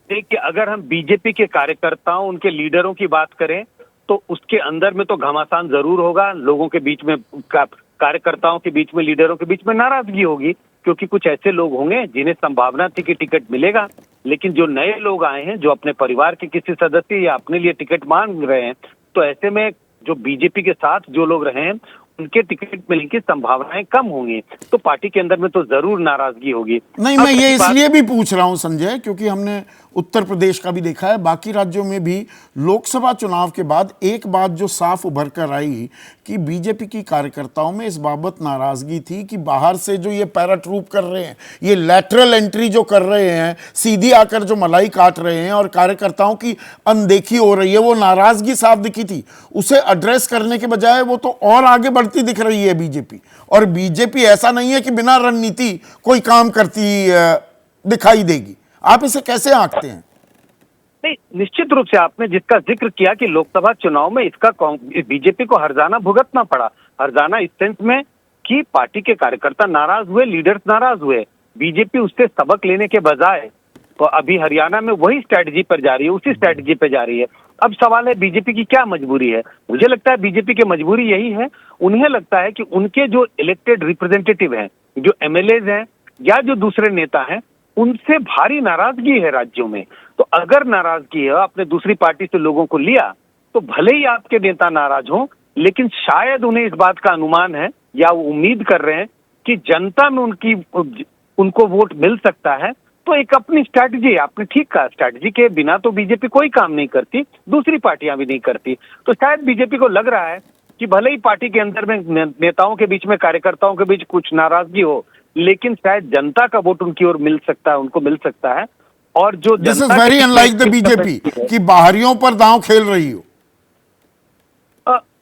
देखिए, अगर हम बीजेपी के कार्यकर्ताओं, उनके लीडरों की बात करें तो उसके अंदर में तो घमासान जरूर होगा, लोगों के बीच में, कार्यकर्ताओं के बीच में, लीडरों के बीच में नाराजगी होगी, क्योंकि कुछ ऐसे लोग होंगे जिन्हें संभावना थी कि टिकट मिलेगा, लेकिन जो नए लोग आए हैं, जो अपने परिवार के किसी सदस्य या अपने लिए टिकट मांग रहे हैं, तो ऐसे में जो बीजेपी के साथ जो लोग रहे हैं उनके टिकट मिलने की संभावनाएं कम होंगी, तो पार्टी के अंदर में तो जरूर नाराजगी होगी। नहीं, मैं ये इसलिए भी पूछ रहा हूं संजय, क्योंकि हमने उत्तर प्रदेश का भी देखा है, बाकी राज्यों में भी लोकसभा चुनाव के बाद एक बात जो साफ उभर कर आई कि बीजेपी की कार्यकर्ताओं में इस बाबत नाराजगी थी कि बाहर से जो ये पैराट्रूप कर रहे हैं, ये लैटरल एंट्री जो कर रहे हैं, सीधी आकर जो मलाई काट रहे हैं और कार्यकर्ताओं की अनदेखी हो रही है, वो नाराजगी साफ दिखी थी। उसे एड्रेस करने के बजाय वो तो और आगे बढ़ती दिख रही है बीजेपी। और बीजेपी ऐसा नहीं है कि बिना रणनीति कोई काम करती दिखाई देगी। आप इसे कैसे आंकते हैं? नहीं, निश्चित रूप से आपने जिसका जिक्र किया कि लोकसभा चुनाव में इसका बीजेपी को हर्जाना भुगतना पड़ा, हर्जाना इस सेंस में कि पार्टी के कार्यकर्ता नाराज हुए, लीडर्स नाराज हुए, बीजेपी उससे सबक लेने के बजाय तो अभी हरियाणा में वही स्ट्रैटेजी पर जा रही है, उसी स्ट्रैटेजी पर जा रही है। अब सवाल है बीजेपी की क्या मजबूरी है। मुझे लगता है बीजेपी की मजबूरी यही है, उन्हें लगता है कि उनके जो इलेक्टेड रिप्रेजेंटेटिव हैं, जो एमएलएज हैं या जो दूसरे नेता हैं, उनसे भारी नाराजगी है राज्यों में। तो अगर नाराजगी है, आपने दूसरी पार्टी से लोगों को लिया, तो भले ही आपके नेता नाराज हों, लेकिन शायद उन्हें इस बात का अनुमान है या वो उम्मीद कर रहे हैं कि जनता में उनको वोट मिल सकता है। तो एक अपनी स्ट्रैटेजी, आपने ठीक कहा, स्ट्रैटेजी के बिना तो बीजेपी कोई काम नहीं करती, दूसरी पार्टियां भी नहीं करती। तो शायद बीजेपी को लग रहा है कि भले ही पार्टी के अंदर में नेताओं के बीच में, कार्यकर्ताओं के बीच कुछ नाराजगी हो, लेकिन शायद जनता का वोट उनकी ओर मिल सकता है, उनको मिल सकता है। और जो this is very unlike the BJP कि बाहरियों पर दांव खेल रही हो।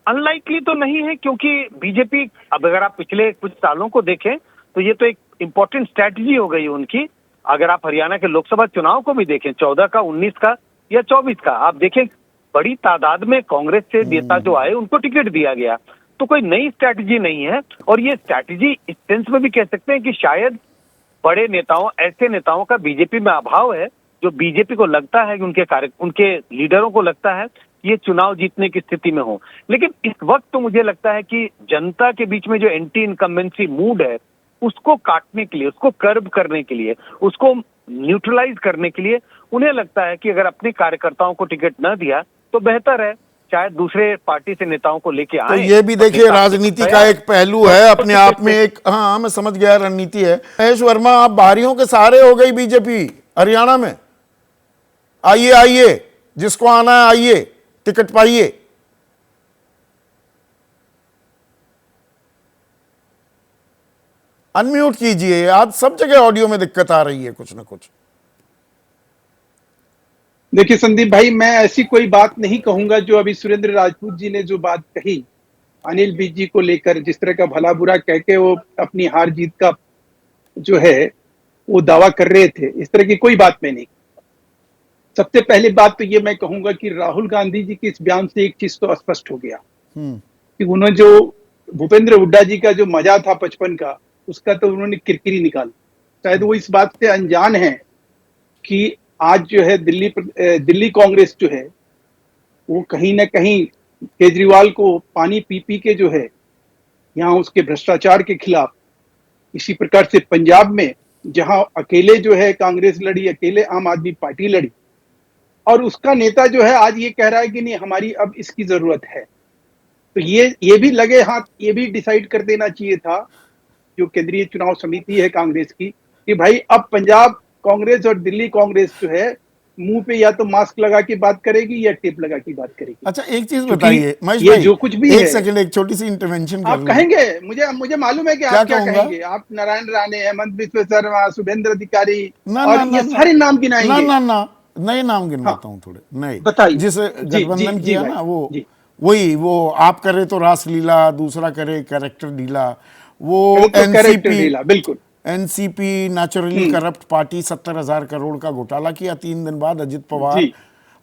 अनलाइकली तो नहीं है, क्योंकि बीजेपी, अब अगर आप पिछले कुछ सालों को देखें तो ये तो एक इंपॉर्टेंट स्ट्रैटेजी हो गई उनकी। अगर आप हरियाणा के लोकसभा चुनाव को भी देखें, 14 का, 19 का या 24 का, आप देखें बड़ी तादाद में कांग्रेस से नेता जो आए उनको टिकट दिया गया। तो कोई नई स्ट्रैटेजी नहीं है। और ये स्ट्रैटेजी इस सेंस में भी कह सकते हैं कि शायद बड़े नेताओं, ऐसे नेताओं का बीजेपी में अभाव है, जो बीजेपी को लगता है कि उनके लीडरों को लगता है कि ये चुनाव जीतने की स्थिति में हो। लेकिन इस वक्त तो मुझे लगता है कि जनता के बीच में जो एंटी इनकम्बेंसी मूड है, उसको काटने के लिए, उसको कर्ब करने के लिए, उसको न्यूट्रलाइज करने के लिए उन्हें लगता है कि अगर अपने कार्यकर्ताओं को टिकट न दिया तो बेहतर है, शायद दूसरे पार्टी से नेताओं को लेके आए। तो ये भी देखिए राजनीति का एक पहलू है अपने आप में, एक, हाँ मैं समझ गया, रणनीति है। महेश वर्मा, आप बाहरियों के सहारे हो गई बीजेपी हरियाणा में। आइए आइए, जिसको आना है आइए, टिकट पाइए। अनम्यूट कीजिए, आज सब जगह ऑडियो में दिक्कत आ रही है कुछ ना कुछ। देखिए संदीप भाई, मैं ऐसी कोई बात नहीं कहूंगा जो अभी सुरेंद्र राजपूत जी ने जो बात कही अनिल विज जी को लेकर, जिस तरह का भला बुरा कह के वो अपनी हार जीत का जो है वो दावा कर रहे थे, इस तरह की कोई बात मैं नहीं। सबसे पहली बात तो ये मैं कहूंगा कि राहुल गांधी जी के इस बयान से एक चीज तो स्पष्ट हो गया कि उन्होंने जो भूपेंद्र हुड्डा जी का जो मजा था 55 का, उसका तो उन्होंने किरकिरी निकाला। शायद वो इस बात से अनजान है कि आज जो है दिल्ली कांग्रेस जो है वो कहीं ना कहीं केजरीवाल को पानी पी पी के जो है यहाँ उसके भ्रष्टाचार के खिलाफ, इसी प्रकार से पंजाब में जहां अकेले जो है कांग्रेस लड़ी, अकेले आम आदमी पार्टी लड़ी, और उसका नेता जो है आज ये कह रहा है कि नहीं हमारी अब इसकी जरूरत है। तो ये भी लगे हाथ, ये भी डिसाइड कर देना चाहिए था जो केंद्रीय चुनाव समिति है कांग्रेस की, कि भाई अब पंजाब कांग्रेस और दिल्ली कांग्रेस जो है मुंह पे या तो मास्क लगा के बात करेगी या टेप लगा के बात करेगी। अच्छा एक चीज क्योंकि बताइए महेश ये भाई, जो कुछ भी एक है, सेकंड, एक छोटी सी इंटरवेंशन कर आप लूं। कहेंगे, मुझे मालूम है कि क्या आप क्या कहूंगा? कहेंगे। आप नारायण राणे, हेमंत बिस्व शर्मा, शुभेंद्र अधिकारी ना और ना ना ये ना सारे नाम ना गिनाएंगे। ना नए नाम हाँ, गिनवाता हूँ थोड़े नए, बताइए। जिसे जी गठबंधन जी किया भाई ना, वो जी, वही वो आप करे तो रासलीला, दूसरा करे कैरेक्टर ढीला, वो करे तो कैरेक्टर एनसीपी, ढीला, बिल्कुल। NCP naturally corrupt party 70,000 crore का घोटाला किया, 3 दिन बाद अजित पवार जी,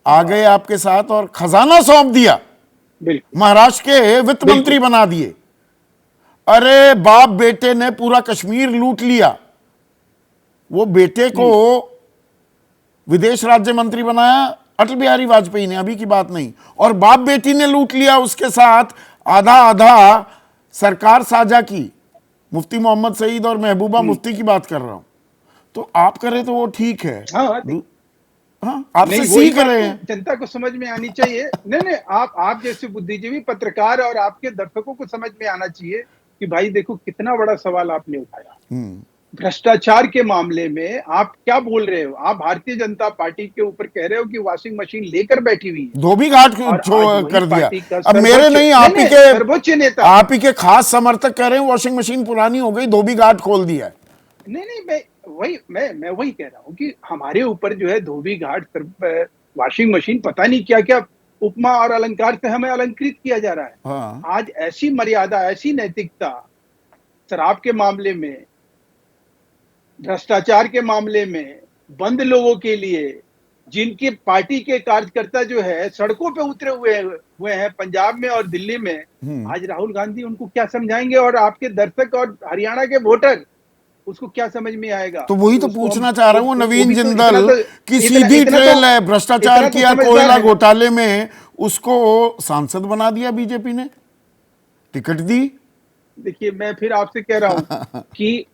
आ गए आपके साथ और खजाना सौंप दिया, बिल्कुल महाराष्ट्र के वित्त बिल्कुल। मंत्री बना दिए। अरे बाप बेटे ने पूरा कश्मीर लूट लिया, वो बेटे को विदेश राज्य मंत्री बनाया अटल बिहारी वाजपेयी ने, अभी की बात नहीं, और बाप बेटी ने लूट लिया, उसके साथ आधा आधा सरकार साझा की। मुफ्ती मोहम्मद सईद और महबूबा मुफ्ती की बात कर रहा हूं। तो आप करें तो वो ठीक है। हाँ, हाँ, आपसे नहीं, वही सीख बात रहे तो हैं। जनता को समझ में आनी चाहिए। नहीं, आप जैसे बुद्धिजीवी पत्रकार और आपके दर्शकों को समझ में आना चाहिए कि भाई देखो कितना बड़ा सवाल आपने उठाया। भ्रष्टाचार के मामले में आप क्या बोल रहे हो? आप भारतीय जनता पार्टी के ऊपर कह रहे हो कि वॉशिंग मशीन लेकर बैठी हुई है, धोबी घाट और आज वही कर दिया। पार्टी का अब मेरे नहीं, आप ही के सर्वोच्च नेता, आप ही के खास समर्थक कह रहे हैं वॉशिंग मशीन पुरानी हो गई, धोबी घाट खोल दिया है। नहीं, मैं वही कह रहा हूँ कि हमारे ऊपर जो है धोबी घाट, वॉशिंग मशीन, पता नहीं क्या क्या उपमा और अलंकार से हमें अलंकृत किया जा रहा है। हाँ। आज ऐसी मर्यादा, ऐसी नैतिकता, शराब के मामले में, भ्रष्टाचार के मामले में, बंद लोगों के लिए, जिनके पार्टी के कार्यकर्ता जो है सड़कों पे उतरे हुए हैं पंजाब में और दिल्ली में, आज राहुल गांधी उनको क्या समझाएंगे? और आपके दर्शक और हरियाणा के वोटर उसको क्या समझ में आएगा? तो वही तो उसको पूछना चाह रहा हूँ, नवीन भी तो जिंदल की सीधी ट्रेल है, भ्रष्टाचार किया कोयला घोटाले में, उसको सांसद बना दिया बीजेपी ने, टिकट दी। देखिए, मैं फिर आपसे कह रहा हूं कि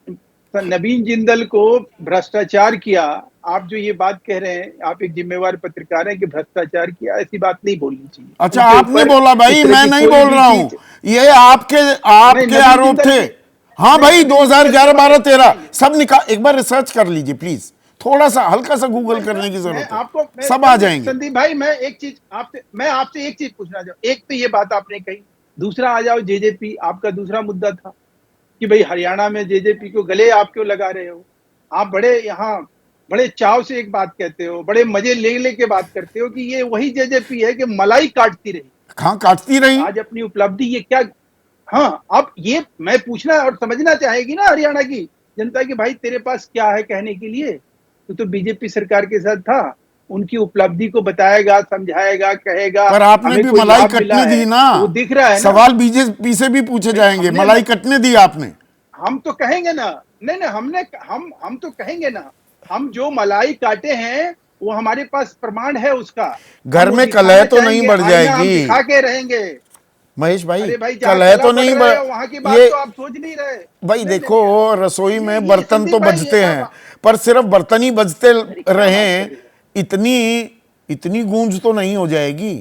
नवीन जिंदल को भ्रष्टाचार किया, आप जो ये बात कह रहे हैं, आप एक जिम्मेवार पत्रकार हैं कि भ्रष्टाचार किया, ऐसी बात नहीं बोलनी चाहिए। अच्छा, आपने बोला भाई, मैं नहीं बोल रहा हूं, ये आपके आरोप थे। हाँ भाई, 2011, 12, 13 सब निकाल, एक बार रिसर्च कर लीजिए प्लीज, थोड़ा सा हल्का सा गूगल करने की जरूरत है, सब आ जाएंगे। संदीप भाई, मैं आपसे एक चीज पूछना चाहूँ। एक तो ये बात आपने कही, दूसरा आ जाओ जेजेपी, आपका दूसरा मुद्दा था कि भाई हरियाणा में जेजेपी को गले आप क्यों लगा रहे हो? आप बड़े चाव से एक बात कहते हो, बड़े मजे ले के बात करते हो कि ये वही जेजेपी है कि मलाई काटती रही। हाँ, काटती रही। आज अपनी उपलब्धि ये क्या? हाँ, अब ये मैं पूछना और समझना चाहेगी ना हरियाणा की जनता की, भाई तेरे पास क्या है कहने के लिए? तो बीजेपी सरकार के साथ था, उनकी उपलब्धि को बताएगा, समझाएगा, कहेगा। पर आपने भी मलाई कटने दी ना, वो दिख रहा है ना। सवाल बीजेपी से भी पूछे जाएंगे, मलाई कटने दी आपने। हम तो कहेंगे ना, नहीं, हम तो कहेंगे ना, हम जो मलाई काटे हैं वो हमारे पास प्रमाण है उसका। घर में कलह तो नहीं बढ़ जाएगी, दिखा के रहेंगे महेश भाई, भाई कलह तो नहीं वहां की बात तो आप सोच नहीं रहे भाई। देखो, रसोई में बर्तन तो बजते हैं, पर सिर्फ बर्तन ही बजते रहें, इतनी गूंज तो नहीं हो जाएगी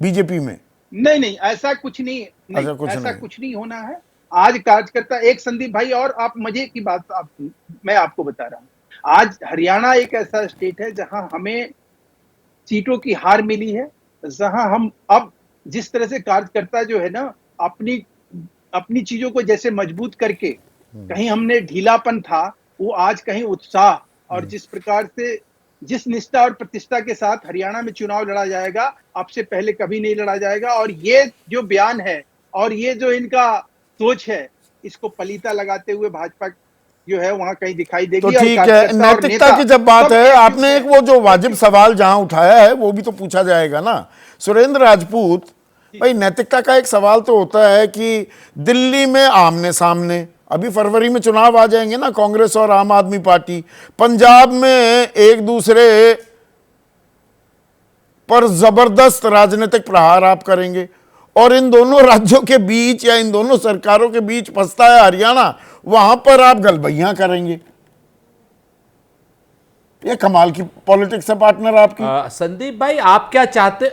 बीजेपी में। नहीं, ऐसा कुछ नहीं, ऐसा कुछ नहीं होना है। आज कार्यकर्ता, एक संदीप भाई, और आप मजे की बात मैं आपको बता रहा हूं, आज हरियाणा एक ऐसा स्टेट है जहां हमें सीटों की हार मिली है, जहां हम अब जिस तरह से कार्यकर्ता जो है ना, अपनी चीजों को जैसे मजबूत करके, कहीं हमने ढीलापन था, वो आज कहीं उत्साह, और जिस प्रकार से, जिस निष्ठा और प्रतिष्ठा के साथ हरियाणा में चुनाव लड़ा जाएगा, अब से पहले कभी नहीं लड़ा जाएगा। और ये जो बयान है और ये जो इनका सोच है, इसको पलीता लगाते हुए भाजपा जो है वहां कहीं दिखाई देगी। तो ठीक है, नैतिकता की जब बात है, आपने एक वो जो वाजिब सवाल जहां उठाया है वो भी तो पूछा जाएगा ना सुरेंद्र राजपूत भाई। नैतिकता का एक सवाल तो होता है कि दिल्ली में आमने सामने, अभी फरवरी में चुनाव आ जाएंगे ना, कांग्रेस और आम आदमी पार्टी, पंजाब में एक दूसरे पर जबरदस्त राजनीतिक प्रहार आप करेंगे, और इन दोनों राज्यों के बीच या इन दोनों सरकारों के बीच फंसता है हरियाणा, वहां पर आप गलबैयां करेंगे। ये कमाल की पॉलिटिक्स है पार्टनर आपकी। संदीप भाई, आप क्या चाहते?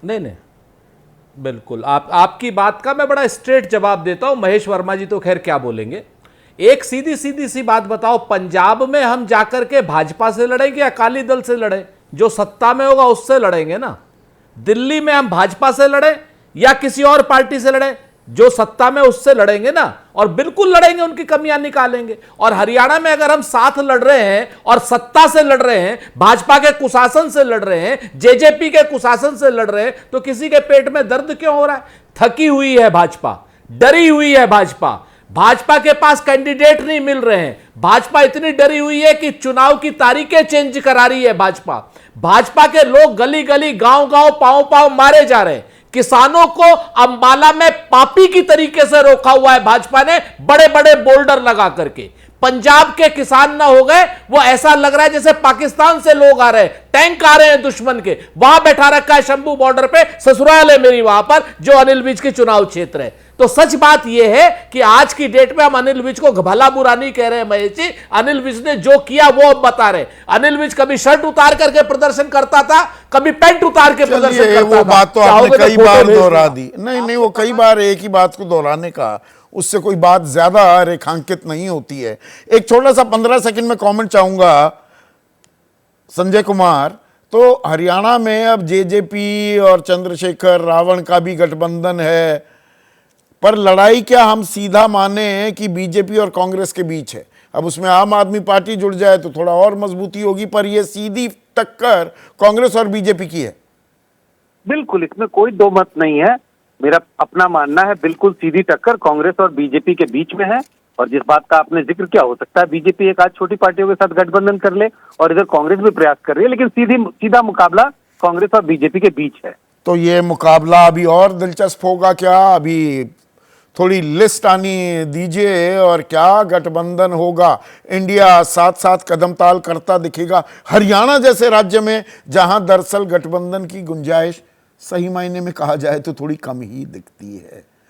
नहीं, बिल्कुल, आपकी बात का मैं बड़ा स्ट्रेट जवाब देता हूं। महेश वर्मा जी तो खैर क्या बोलेंगे। एक सीधी सी बात बताओ, पंजाब में हम जाकर के भाजपा से लड़ेंगे या अकाली दल से लड़े? जो सत्ता में होगा उससे लड़ेंगे ना। दिल्ली में हम भाजपा से लड़े या किसी और पार्टी से लड़े, जो सत्ता में उससे लड़ेंगे ना, और बिल्कुल लड़ेंगे, उनकी कमियां निकालेंगे। और हरियाणा में अगर हम साथ लड़ रहे हैं और सत्ता से लड़ रहे हैं, भाजपा के कुशासन से लड़ रहे हैं, जेजेपी के कुशासन से लड़ रहे हैं, तो किसी के पेट में दर्द क्यों हो रहा है? थकी हुई है भाजपा, डरी हुई है भाजपा, भाजपा के पास कैंडिडेट नहीं मिल रहे हैं, भाजपा इतनी डरी हुई है कि चुनाव की तारीखें चेंज करा रही है भाजपा। भाजपा के लोग गली गली, गांव गांव, पांव पांव मारे जा रहे हैं। किसानों को अंबाला में पापी की तरीके से रोका हुआ है भाजपा ने, बड़े बड़े बोल्डर लगा करके। पंजाब के किसान ना हो गए, वो ऐसा लग रहा है जैसे पाकिस्तान से लोग आ रहे हैं, टैंक आ रहे हैं दुश्मन के। वहां बैठा रखा है शंभू बॉर्डर पे, ससुराल है मेरी वहां पर, जो अनिल विज के चुनाव क्षेत्र है। तो सच बात यह है कि आज की डेट में हम अनिल विज को भला बुरा नहीं कह रहे हैं महेश जी। अनिल विज ने जो किया वो अब बता रहे। अनिल विज कभी शर्ट उतार करके प्रदर्शन करता था, कभी पैंट उतार के प्रदर्शन करता वो था। बात तो आपने कई फोटो बार भेज दोहरा देना। दी। नहीं, वो कई बार एक ही बात को दोहराने का, उससे कोई बात ज्यादा रेखांकित नहीं होती है। एक छोटा सा 15 सेकंड में कमेंट चाहूंगा संजय कुमार। तो हरियाणा में अब जेजेपी और चंद्रशेखर रावण का भी गठबंधन है, पर लड़ाई क्या हम सीधा माने कि बीजेपी और कांग्रेस के बीच है। अब उसमें आम आदमी पार्टी जुड़ जाए तो थोड़ा और मजबूती होगी, पर यह सीधी टक्कर कांग्रेस और बीजेपी की है। बिल्कुल, इसमें कोई दो मत नहीं है। मेरा अपना मानना है, बिल्कुल सीधी टक्कर कांग्रेस और बीजेपी के बीच में है। और जिस बात का आपने जिक्र किया, हो सकता है बीजेपी एक आध छोटी पार्टियों के साथ गठबंधन कर ले और इधर कांग्रेस भी प्रयास कर रही है, लेकिन सीधा मुकाबला कांग्रेस और बीजेपी के बीच है। तो ये मुकाबला अभी और दिलचस्प होगा क्या? अभी थोड़ी लिस्ट आनी दीजिए, और क्या गठबंधन होगा? इंडिया साथ साथ कदम ताल करता दिखेगा हरियाणा जैसे राज्य में, जहां दरअसल गठबंधन की गुंजाइश सही मायने में कहा जाए तो थोड़ी कम ही दिखती है।